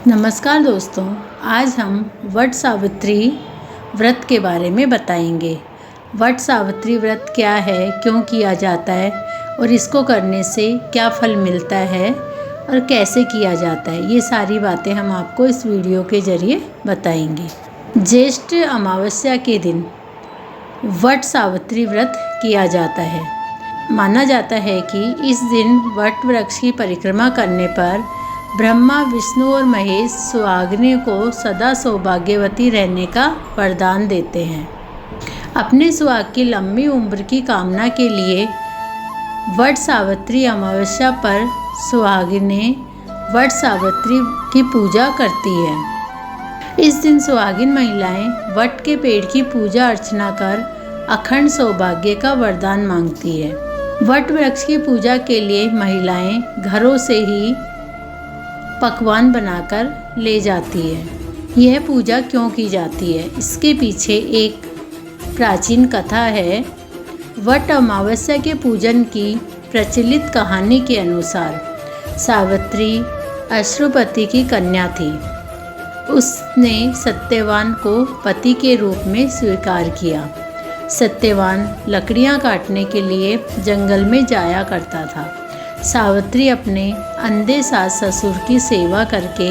नमस्कार दोस्तों, आज हम वट सावित्री व्रत के बारे में बताएंगे। वट सावित्री व्रत क्या है, क्यों किया जाता है और इसको करने से क्या फल मिलता है और कैसे किया जाता है, ये सारी बातें हम आपको इस वीडियो के ज़रिए बताएंगे। ज्येष्ठ अमावस्या के दिन वट सावित्री व्रत किया जाता है। माना जाता है कि इस दिन वट वृक्ष की परिक्रमा करने पर ब्रह्मा, विष्णु और महेश सुहागिनी को सदा सौभाग्यवती रहने का वरदान देते हैं। अपने सुहाग की लंबी उम्र की कामना के लिए वट सावित्री अमावस्या पर सुहागिनें वट सावित्री की पूजा करती है। इस दिन सुहागिन महिलाएं वट के पेड़ की पूजा अर्चना कर अखंड सौभाग्य का वरदान मांगती है। वट वृक्ष की पूजा के लिए महिलाएं घरों से ही पकवान बनाकर ले जाती है। यह पूजा क्यों की जाती है, इसके पीछे एक प्राचीन कथा है। वट अमावस्या के पूजन की प्रचलित कहानी के अनुसार सावित्री अश्रुपति की कन्या थी। उसने सत्यवान को पति के रूप में स्वीकार किया। सत्यवान लकड़ियां काटने के लिए जंगल में जाया करता था। सावित्री अपने अंधे सास ससुर की सेवा करके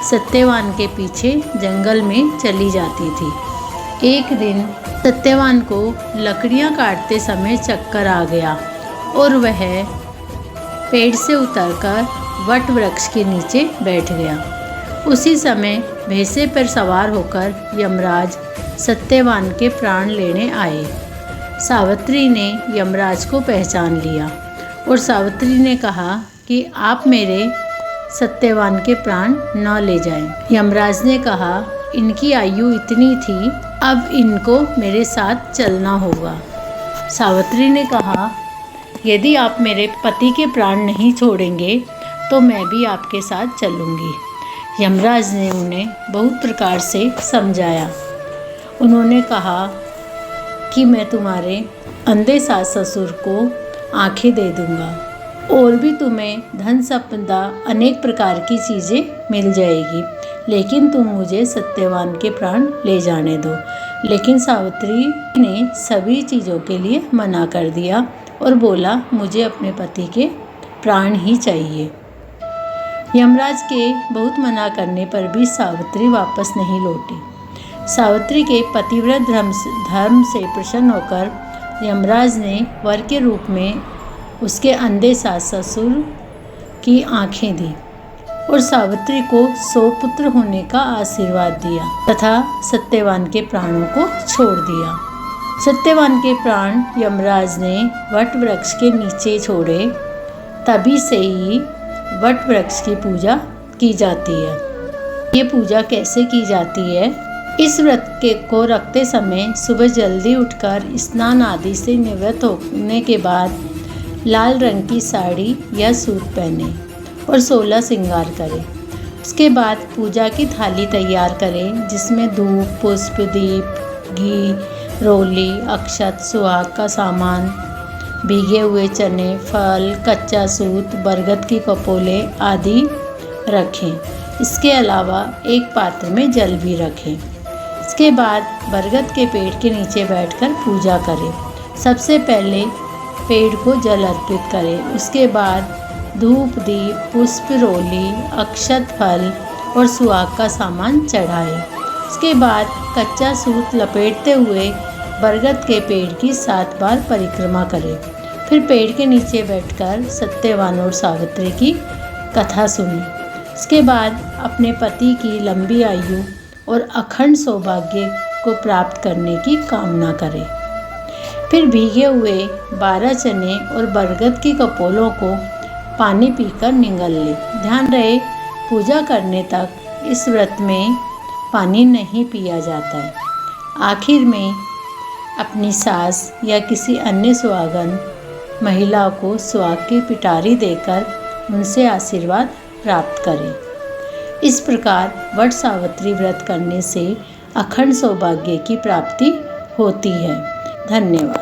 सत्यवान के पीछे जंगल में चली जाती थी। एक दिन सत्यवान को लकड़ियां काटते समय चक्कर आ गया और वह पेड़ से उतरकर वट वृक्ष के नीचे बैठ गया। उसी समय भैंसे पर सवार होकर यमराज सत्यवान के प्राण लेने आए। सावित्री ने यमराज को पहचान लिया और सावित्री ने कहा कि आप मेरे सत्यवान के प्राण न ले जाएं। यमराज ने कहा, इनकी आयु इतनी थी, अब इनको मेरे साथ चलना होगा। सावित्री ने कहा, यदि आप मेरे पति के प्राण नहीं छोड़ेंगे तो मैं भी आपके साथ चलूँगी। यमराज ने उन्हें बहुत प्रकार से समझाया। उन्होंने कहा कि मैं तुम्हारे अंधे सास ससुर को आंखें दे दूंगा और भी तुम्हें धन संपदा अनेक प्रकार की चीज़ें मिल जाएगी, लेकिन तुम मुझे सत्यवान के प्राण ले जाने दो। लेकिन सावित्री ने सभी चीज़ों के लिए मना कर दिया और बोला, मुझे अपने पति के प्राण ही चाहिए। यमराज के बहुत मना करने पर भी सावित्री वापस नहीं लौटी। सावित्री के पतिव्रत धर्म से प्रसन्न होकर यमराज ने वर के रूप में उसके अंधे सास ससुर की आंखें दी और सावित्री को 100 पुत्र होने का आशीर्वाद दिया तथा सत्यवान के प्राणों को छोड़ दिया। सत्यवान के प्राण यमराज ने वट वृक्ष के नीचे छोड़े। तभी से ही वट वृक्ष की पूजा की जाती है। ये पूजा कैसे की जाती है? इस व्रत को रखते समय सुबह जल्दी उठकर स्नान आदि से निवृत्त होने के बाद लाल रंग की साड़ी या सूट पहने और 16 श्रृंगार करें। उसके बाद पूजा की थाली तैयार करें, जिसमें धूप, पुष्प, दीप, घी, रोली, अक्षत, सुहाग का सामान, भीगे हुए चने, फल, कच्चा सूत, बरगद की कपोले आदि रखें। इसके अलावा एक पात्र में जल भी रखें। इसके बाद बरगद के पेड़ के नीचे बैठकर पूजा करें। सबसे पहले पेड़ को जल अर्पित करें। उसके बाद धूप, दीप, पुष्प, रोली, अक्षत, फल और सुहाग का सामान चढ़ाएं। इसके बाद कच्चा सूत लपेटते हुए बरगद के पेड़ की 7 बार परिक्रमा करें। फिर पेड़ के नीचे बैठकर सत्यवान और सावित्री की कथा सुनें। इसके बाद अपने पति की लंबी आयु और अखंड सौभाग्य को प्राप्त करने की कामना करें। फिर भीगे हुए 12 चने और बरगद की कपोलों को पानी पीकर निगल लें। ध्यान रहे, पूजा करने तक इस व्रत में पानी नहीं पिया जाता है। आखिर में अपनी सास या किसी अन्य सुहागन महिला को सुहाग की पिटारी देकर उनसे आशीर्वाद प्राप्त करें। इस प्रकार वट सावित्री व्रत करने से अखंड सौभाग्य की प्राप्ति होती है। धन्यवाद।